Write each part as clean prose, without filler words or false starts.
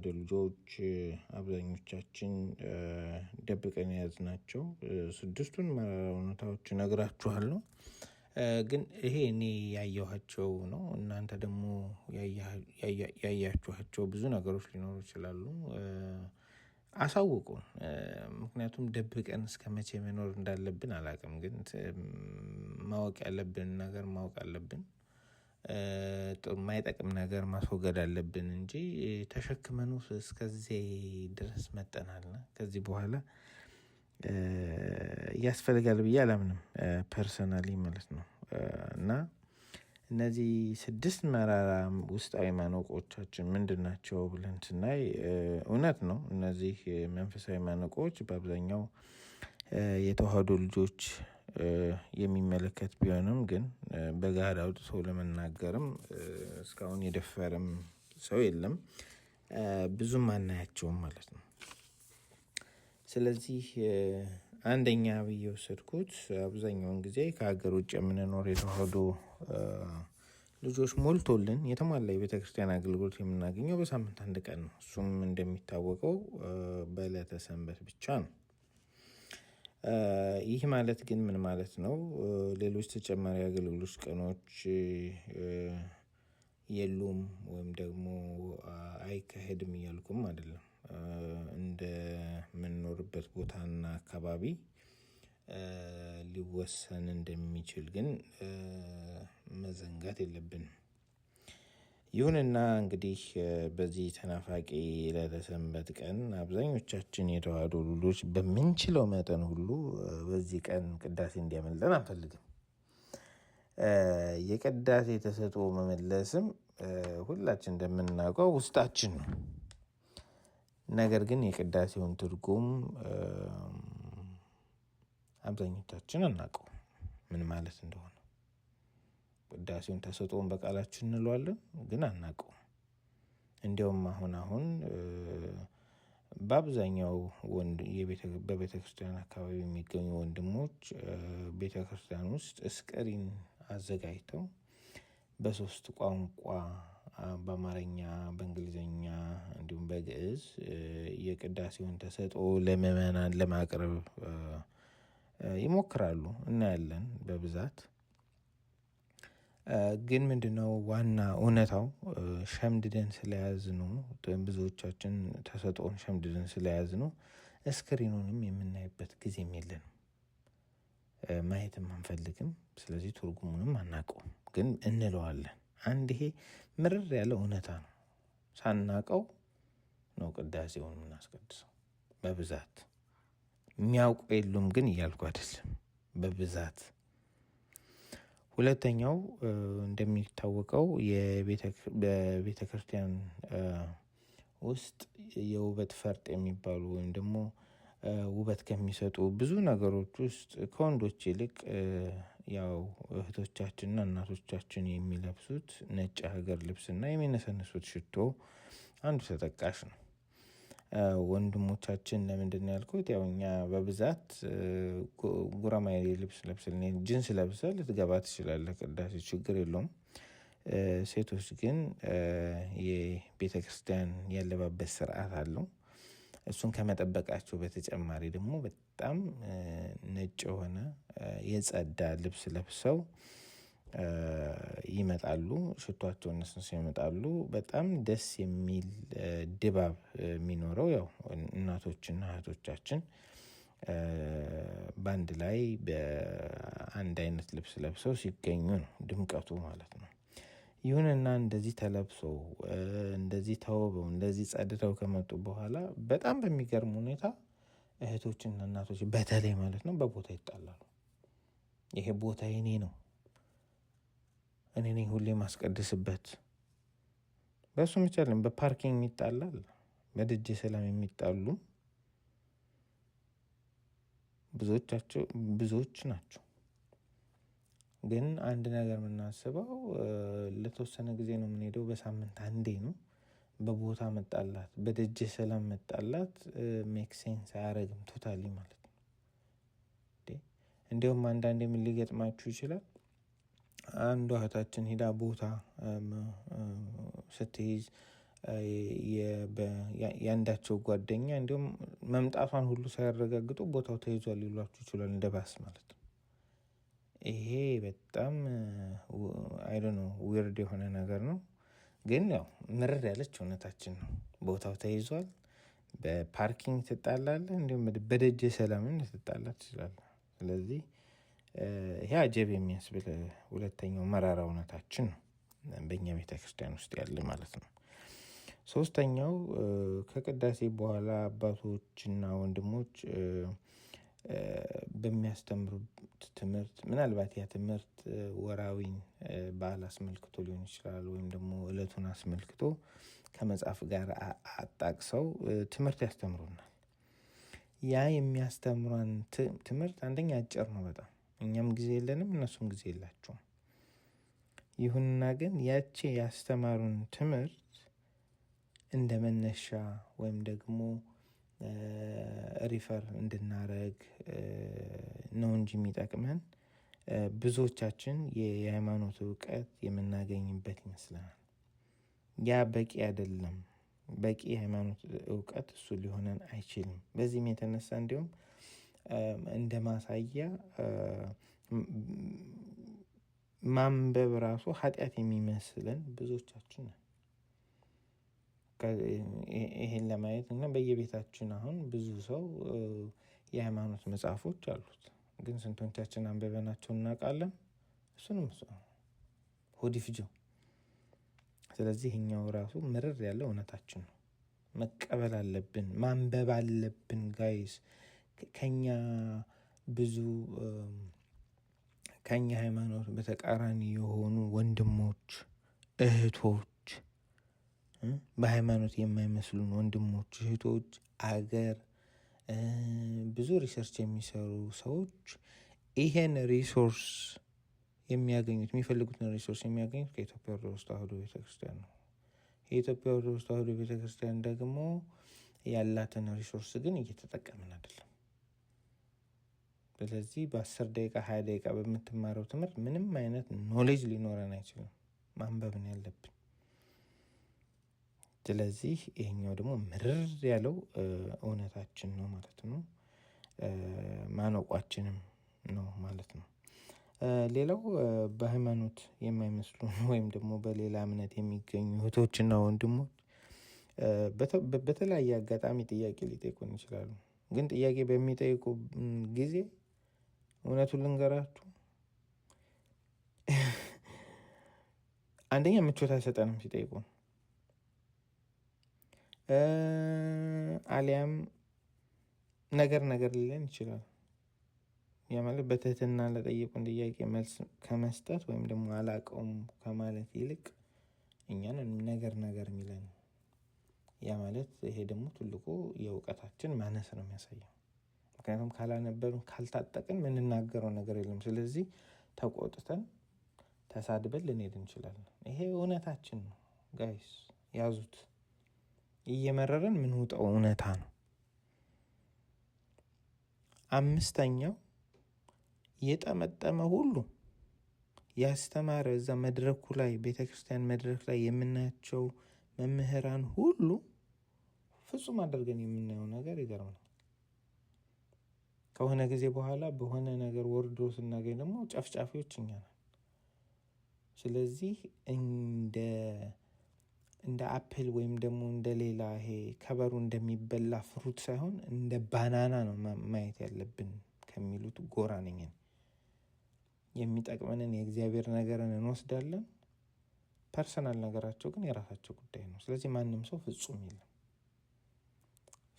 የተዋህዶ ልጆች አብዛኞቻችን ደብቀን ያዝናቸው 6ቱን መራራ እውነታዎች እነግራችኋለሁ። ግን ይሄ እኔ ያየኋቸው ነው። እናንተ ደግሞ ያያችኋቸው ብዙ ነገሮች ሊኖሩ ይችላሉ። አሳውቁን። ምክንያቱም ደብቀን እስከመቼ መኖር እንዳለብን አላውቅም። ግን ማወቅ ያለብን ነገር ማወቅ አለብን። የማይጠቅም ነገር ማስወገድ አለብን እንጂ ተሸክመኑ እስከዚህ ድረስ መጠናል። ከዚህ በኋላ ያስፈልጋል ብዬ አላምንም ፐርሰናሊ ማለት ነው። እና እነዚህ 6 መራራ ውስጣዊ ማነቆቻችን ምንድናቸው ብለን ስናይ እውነት ነው። እነዚህ መንፈሳዊ ማነቆች በአብዛኛው የተዋህዶ ልጆች የሚመለከት ቢሆንም ግን በጋራ አውጥቶ ለመናገርም እስካሁን የደፈረም ሰው የለም። ብዙም አናያቸውም ማለት ነው። ስለዚህ አንደኛ ብዬ ወሰድኩት አብዛኛውን ጊዜ ከሀገር ውጭ የምንኖር የተዋህዶ ልጆች ሞልቶልን የተሟላ የቤተክርስቲያን አገልግሎት የምናገኘው በሳምንት አንድ ቀን ነው። እሱም እንደሚታወቀው በዕለተ ሰንበት ብቻ ነው። ይህ ማለት ግን ምን ማለት ነው? ሌሎች ተጨማሪ አገልግሎት ቀኖች የሉም ወይም ደግሞ አይካሄድም እያልኩም አይደለም። እንደ ምንኖርበት ቦታና አካባቢ ሊወሰን እንደሚችል ግን መዘንጋት የለብንም። ይሁንና እንግዲህ በዚህ ተናፋቂ ዕለተ ሰንበት ቀን አብዛኞቻችን የተዋህዶ ልጆች በምንችለው መጠን ሁሉ በዚህ ቀን ቅዳሴ እንዲያመልጠን አንፈልግም። የቅዳሴ ተሰጥኦ መመለስም ሁላችን እንደምናውቀው ውስጣችን ነው። ነገር ግን የቅዳሴውን ትርጉም አብዛኞቻችን አናውቀውም ምን ማለት እንደሆነ። ቅዳሴውን ተሰጥኦን በቃላችን እንለዋለን ግን አናውቀውም። እንዲያውም አሁን በአብዛኛው በቤተክርስቲያን አካባቢ የሚገኙ ወንድሞች ቤተክርስቲያን ውስጥ ስክሪን አዘጋጅተው በ3 ቋንቋ በአማርኛ፣ በእንግሊዝኛ እንዲሁም በግዕዝ የቅዳሴውን ተሰጥኦ ለምዕመናን ለማቅረብ ይሞክራሉ እናያለን በብዛት። ግን ምንድነው ዋና እውነታው? ሸምድደን ስለያዝነው ብዙዎቻችን ተሰጥኦን ሸምድደን ስለያዝነው ስክሪኑንም የምናይበት ጊዜም የለንም። ማየትም አንፈልግም። ስለዚህ ትርጉሙንም አናውቀውም ግን እንለዋለን። አንድ ይሄ ምርር ያለ እውነታ ነው። ሳናውቀው ነው ቅዳሴውን የምናስቀድሰው በብዛት። የሚያውቁ የሉም ግን እያልኩ አይደለም፣ በብዛት። ሁለተኛው እንደሚታወቀው በቤተክርስቲያን ውስጥ የውበት ፈርጥ የሚባሉ ወይም ደግሞ ውበት ከሚሰጡ ብዙ ነገሮች ውስጥ ከወንዶች ይልቅ ያው እህቶቻችንና እናቶቻችን የሚለብሱት ነጭ ሀገር ልብስና የሚነሰንሱት ሽቶ አንዱ ተጠቃሽ ነው። ወንድሞቻችን ለምንድነው ያልኩት? ያው እኛ በብዛት ጉራማይሌ ልብስ ለብሰን ጂንስ ለብሰህ ልትገባ ትችላለህ ቅዳሴ፣ ችግር የለውም። ሴቶች ግን የቤተክርስቲያን ያለባበስ ስርዓት አለው። እሱን ከመጠበቃቸው በተጨማሪ ደግሞ በጣም ነጭ የሆነ የጸዳ ልብስ ለብሰው ይመጣሉ። ሽቷቸውን ነስንሰው ይመጣሉ። በጣም ደስ የሚል ድባብ የሚኖረው ያው እናቶችና እህቶቻችን በአንድ ላይ በአንድ አይነት ልብስ ለብሰው ሲገኙ ነው ድምቀቱ ማለት ነው። ይሁንና እንደዚህ ተለብሰው እንደዚህ ተውበው እንደዚህ ጸድተው ከመጡ በኋላ በጣም በሚገርም ሁኔታ እህቶችና እናቶች በተለይ ማለት ነው በቦታ ይጣላሉ። ይሄ ቦታ የኔ ነው፣ እኔ ነኝ ሁሌ ማስቀድስበት። በሱ ምቻለን በፓርኪንግ ይጣላል፣ በደጀ ሰላም የሚጣሉ ብዙዎች ናቸው። ግን አንድ ነገር የምናስበው ለተወሰነ ጊዜ ነው የምንሄደው፣ በሳምንት አንዴ ነው። በቦታ መጣላት፣ በደጀ ሰላም መጣላት ሜክ ሴንስ አያደርግም ቶታሊ ማለት ነው። እንዲሁም አንዳንዴ ምን ሊገጥማችሁ ይችላል? አንዷ እህታችን ሄዳ ቦታ ስትይዝ ያንዳቸው ጓደኛ እንዲሁም መምጣቷን ሁሉ ሳያረጋግጡ ቦታው ተይዟል ሊሏችሁ ይችላል፣ እንደ ባስ ማለት ነው። ይሄ በጣም ዊርድ የሆነ ነገር ነው። ግን ያው ምርር ያለች እውነታችን ነው። ቦታው ተይዟል። በፓርኪንግ ትጣላለህ፣ እንዲሁም በደጀ ሰላምን ትጣላ ትችላለህ። ስለዚህ ይሄ አጀብ የሚያስብል ሁለተኛው መራራ እውነታችን ነው፣ በእኛ ቤተክርስቲያን ውስጥ ያለ ማለት ነው። ሶስተኛው ከቅዳሴ በኋላ አባቶችና ወንድሞች በሚያስተምሩት ትምህርት፣ ምናልባት ያ ትምህርት ወራዊን በዓል አስመልክቶ ሊሆን ይችላል፣ ወይም ደግሞ ዕለቱን አስመልክቶ ከመጽሐፍ ጋር አጣቅሰው ትምህርት ያስተምሩናል። ያ የሚያስተምሯን ትምህርት አንደኛ አጭር ነው በጣም፣ እኛም ጊዜ የለንም፣ እነሱም ጊዜ የላቸውም። ይሁንና ግን ያቺ ያስተማሩን ትምህርት እንደ መነሻ ወይም ደግሞ ሪፈር እንድናረግ ነው እንጂ የሚጠቅመን ብዙዎቻችን የሃይማኖት እውቀት የምናገኝበት ይመስለናል። ያ በቂ አይደለም። በቂ የሃይማኖት እውቀት እሱ ሊሆነን አይችልም። በዚህም የተነሳ እንዲሁም እንደ ማሳያ ማንበብ ራሱ ኃጢአት የሚመስለን ብዙዎቻችን ነን። ይሄን ለማየት እና በየቤታችን አሁን ብዙ ሰው የሃይማኖት መጽሐፎች አሉት፣ ግን ስንቶቻችን አንበበናቸው እናውቃለን? እሱንም ሆድ ይፍጀው። ስለዚህ ይሄኛው ራሱ ምርር ያለ እውነታችን ነው። መቀበል አለብን፣ ማንበብ አለብን። ጋይስ ከኛ ብዙ ከኛ ሃይማኖት በተቃራኒ የሆኑ ወንድሞች እህቶች፣ በሃይማኖት የማይመስሉን ወንድሞች እህቶች፣ አገር ብዙ ሪሰርች የሚሰሩ ሰዎች ይሄን ሪሶርስ የሚፈልጉትን ሪሶርስ የሚያገኙት ከኢትዮጵያ ኦርቶዶክስ ተዋሕዶ ቤተክርስቲያን ነው። የኢትዮጵያ ኦርቶዶክስ ተዋሕዶ ቤተክርስቲያን ደግሞ ያላትን ሪሶርስ ግን እየተጠቀምን አይደለም። ስለዚህ በ10 ደቂቃ 20 ደቂቃ በምትማረው ትምህርት ምንም አይነት ኖሌጅ ሊኖረን አይችልም። ማንበብን ያለብን። ስለዚህ ይሄኛው ደግሞ ምርር ያለው እውነታችን ነው ማለት ነው። ማነቋችንም ነው ማለት ነው። ሌላው በሃይማኖት የማይመስሉ ወይም ደግሞ በሌላ እምነት የሚገኙ እህቶችና ወንድሞች በተለያየ አጋጣሚ ጥያቄ ሊጠይቁን ይችላሉ። ግን ጥያቄ በሚጠይቁ ጊዜ እውነቱን ልንገራችሁ፣ አንደኛ ምቾት አይሰጠንም ሲጠይቁን፣ አሊያም ነገር ሊለን ይችላል። ያ ማለት በትህትና ለጠየቁን ጥያቄ መልስ ከመስጠት ወይም ደግሞ አላውቀውም ከማለት ይልቅ እኛን ነገር የሚለን። ያ ማለት ይሄ ደግሞ ትልቁ የእውቀታችን ማነስ ነው የሚያሳየው። ምክንያቱም ካላነበብን ካልታጠቅን የምንናገረው ነገር የለም። ስለዚህ ተቆጥተን ተሳድበን ልንሄድ እንችላለን። ይሄ እውነታችን ነው ጋይስ፣ ያዙት። እየመረረን ምንውጠው እውነታ ነው። አምስተኛው የጠመጠመ ሁሉ ያስተማረ እዛ መድረኩ ላይ ቤተክርስቲያን መድረክ ላይ የምናያቸው መምህራን ሁሉ ፍጹም አድርገን የምናየው ነገር ይገርማል። ከሆነ ጊዜ በኋላ በሆነ ነገር ወርዶ ስናገኝ ደግሞ ጨፍጫፊዎች እኛ ነን። ስለዚህ እንደ አፕል ወይም ደግሞ እንደ ሌላ ይሄ ከበሩ እንደሚበላ ፍሩት ሳይሆን እንደ ባናና ነው ማየት ያለብን ከሚሉት ጎራ ነኝ። የሚጠቅመንን የእግዚአብሔር ነገርን እንወስዳለን። ፐርሰናል ነገራቸው ግን የራሳቸው ጉዳይ ነው። ስለዚህ ማንም ሰው ፍጹም የለም።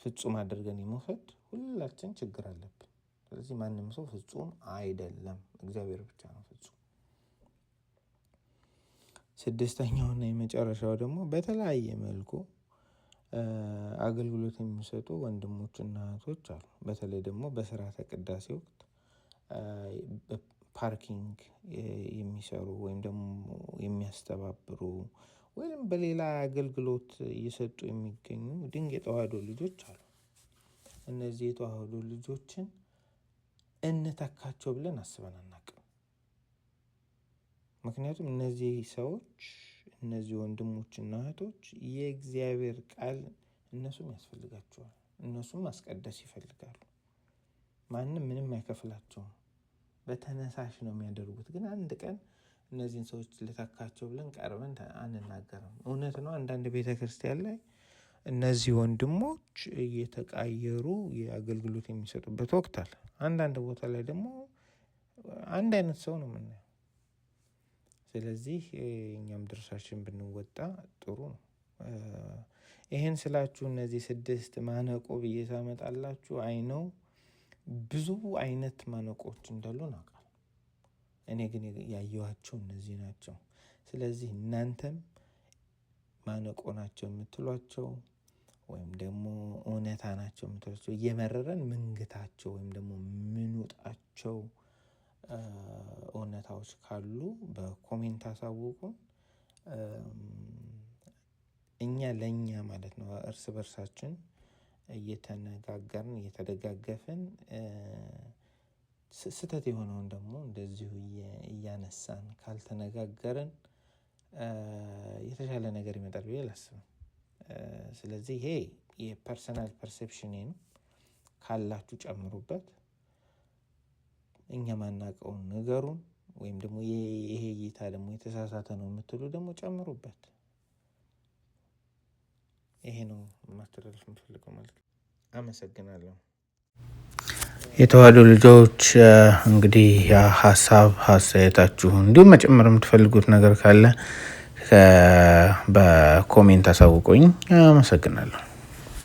ፍጹም አድርገን የመውሰድ ሁላችን ችግር አለብን። ስለዚህ ማንም ሰው ፍጹም አይደለም፣ እግዚአብሔር ብቻ ነው ፍጹም። ስድስተኛውና የመጨረሻው ደግሞ በተለያየ መልኩ አገልግሎት የሚሰጡ ወንድሞችና እህቶች አሉ። በተለይ ደግሞ በስርዓተ ቅዳሴ ወቅት ፓርኪንግ የሚሰሩ ወይም ደግሞ የሚያስተባብሩ ወይም በሌላ አገልግሎት እየሰጡ የሚገኙ ድንቅ የተዋሕዶ ልጆች አሉ። እነዚህ የተዋሕዶ ልጆችን እንተካቸው ብለን አስበን አናውቅም። ምክንያቱም እነዚህ ሰዎች እነዚህ ወንድሞችና እህቶች የእግዚአብሔር ቃል እነሱም ያስፈልጋቸዋል። እነሱም ማስቀደስ ይፈልጋሉ። ማንም ምንም አይከፍላቸውም። በተነሳሽ ነው የሚያደርጉት። ግን አንድ ቀን እነዚህን ሰዎች ልተካቸው ብለን ቀርበን አንናገርም። እውነት ነው። አንዳንድ ቤተክርስቲያን ላይ እነዚህ ወንድሞች እየተቃየሩ የአገልግሎት የሚሰጡበት ወቅት አለ። አንዳንድ ቦታ ላይ ደግሞ አንድ አይነት ሰው ነው የምናየው። ስለዚህ እኛም ድርሻችን ብንወጣ ጥሩ ነው። ይሄን ስላችሁ እነዚህ 6 ማነቆ ብዬ ሳመጣላችሁ አይነው ብዙ አይነት ማነቆች እንዳሉ እናውቃለን። እኔ ግን ያየኋቸው እነዚህ ናቸው። ስለዚህ እናንተም ማነቆ ናቸው የምትሏቸው ወይም ደግሞ እውነታ ናቸው የምትሏቸው እየመረረን ምንግታቸው ወይም ደግሞ ምንውጣቸው እውነታዎች ካሉ በኮሜንት አሳውቁን። እኛ ለኛ ማለት ነው እርስ በርሳችን እየተነጋገርን እየተደጋገፍን ስህተት የሆነውን ደግሞ እንደዚሁ እያነሳን ካልተነጋገርን የተሻለ ነገር ይመጣል ብዬ አላስብም። ስለዚህ ይሄ የፐርሰናል ፐርሴፕሽን ነው። ካላችሁ ጨምሩበት። እኛ ማናውቀውን ነገሩን ወይም ደግሞ ይሄ እይታ ደግሞ የተሳሳተ ነው የምትሉ ደግሞ ጨምሩበት። ይሄ ነው ማስተላለፍ የምፈልገው መልእክት። አመሰግናለሁ። የተዋሕዶ ልጆች እንግዲህ ሀሳብ አስተያየታችሁን እንዲሁም መጨመር የምትፈልጉት ነገር ካለ በኮሜንት አሳውቁኝ። አመሰግናለሁ።